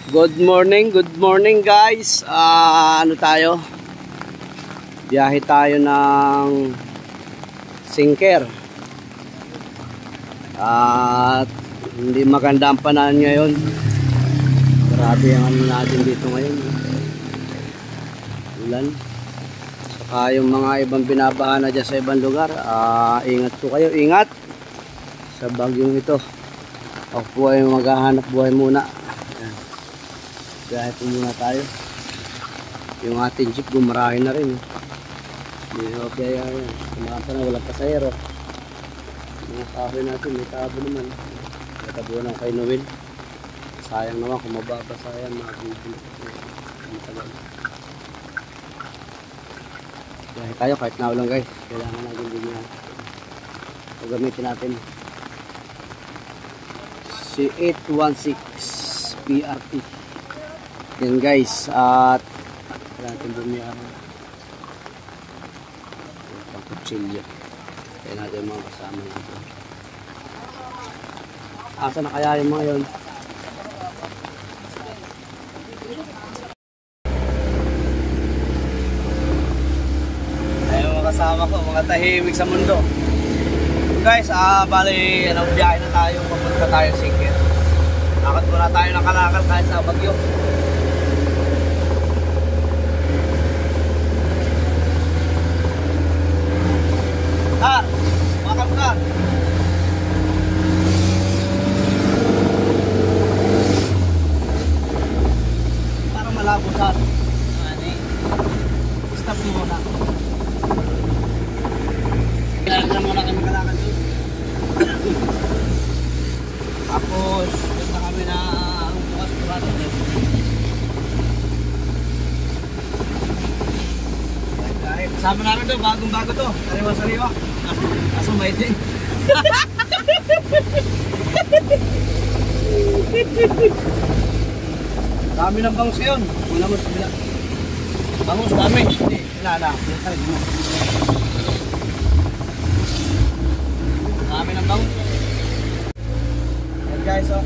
Good morning guys. Ano tayo? Biyahe tayo ng Sinker. At hindi maganda ang panahon ngayon. Grabe ang ano natin dito ngayon. Ulan. Saka yung mga ibang binabaha na dyan sa ibang lugar. Ingat po kayo, ingat sa bagyong ito. Ako po ay maghahanap buhay muna. Biyahe po muna tayo. Yung ating jeep gumarahin na rin. Okay, kumaka na, walang pasahero. Mga kahoy natin, may tabo naman. May tabo ng kay Noel. Sayang naman kung mababasa yan, magugulo. Biyahe tayo kahit na ulang guys. Kailangan natin din yan. Gamitin natin si 816 PRT. Yan guys, at natin bumiyahan pang kutsilyo. Kaya natin yung mga kasama natin. Asa na kaya yung mga yun? Ayun mga kasama ko, mga tahimik sa mundo. Guys, bali, biyahe na tayo, papunta tayo Sinker. Akad muna tayo ng kalakal kahit sa bagyo. Makan ka. Parang malabo sa stop mo muna. Kailangan muna kami kalakad doon. Tapos punta kami na bukas kurado. Kasama namin to, bagong bago to. Sariwa-sariwa. Kaso may din. Dami ng bangus ngayon. Una mo sa bila. Bangus dami. Hindi, kilala. Dami ng bangus. Yan guys, oh.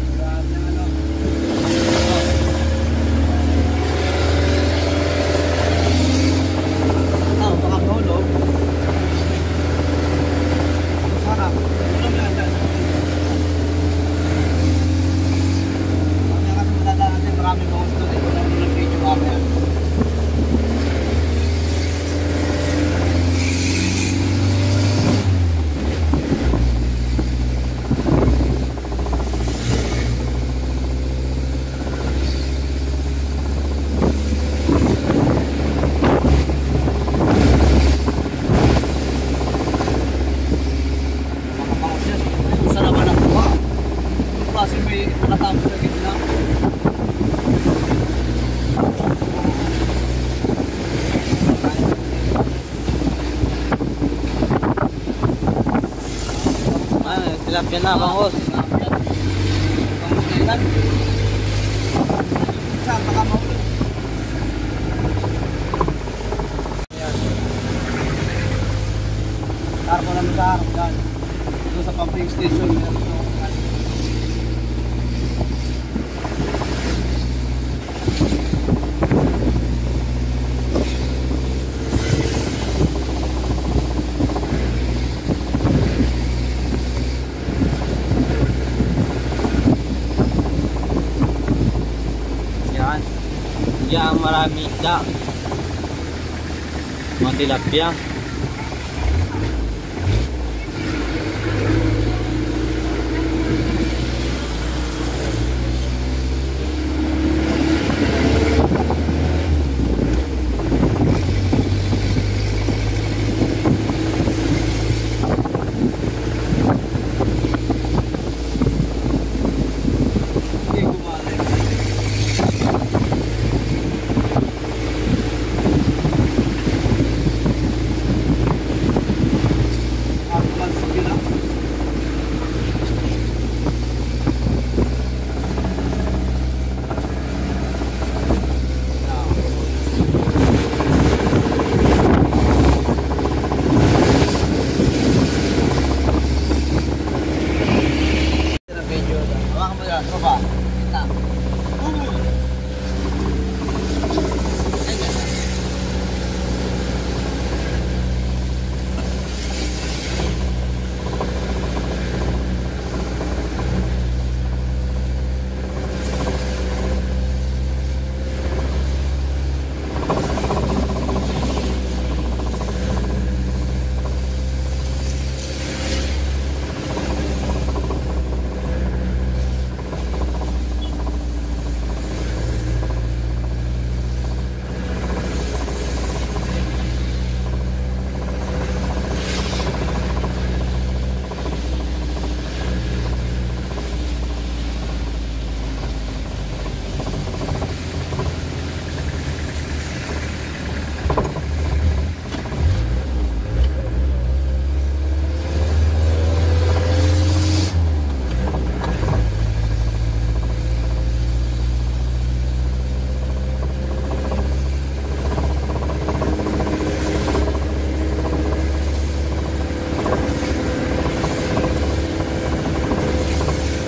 Tilapia na, bangus. Saan baka mahulog? Harap ko namin sa harap dyan. Doon sa pumping station. Diyan marami isda, mga tilapia. Baba. Kita.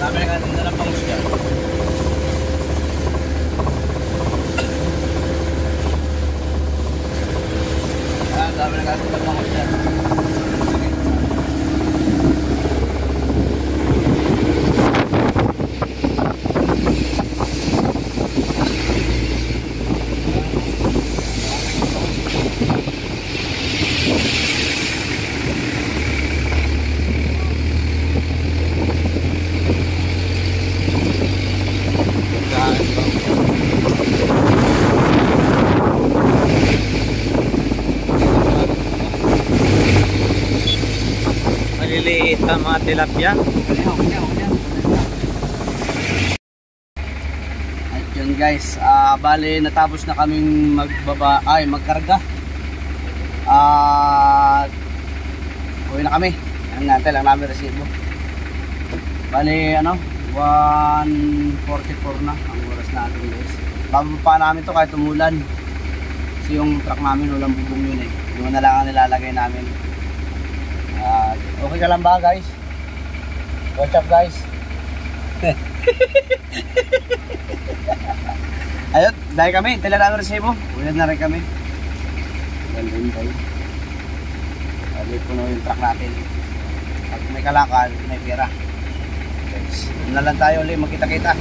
Dami na natin na ng pangusga. Dami na natin ng pangusga. Maliliit ang mga tilapia. At yun guys, bale natapos na kaming magkarga. Uwi na kami. Ang natin lang namin resibo. Bale ano, 1:44 na ang oras natin guys. Bababa namin to kahit umulan. Kasi yung truck namin walang bubong yun eh. Yung na lang ang nilalagay namin. Okay ka lang ba guys? What's up guys? Ayun, dahil kami, tila namin resibo. Uwi na rin kami. Ganda yun tayo. Bali puno yung truck natin. Pag may kalakal, may pera. Guys, yun na lang tayo ulit, magkita-kita.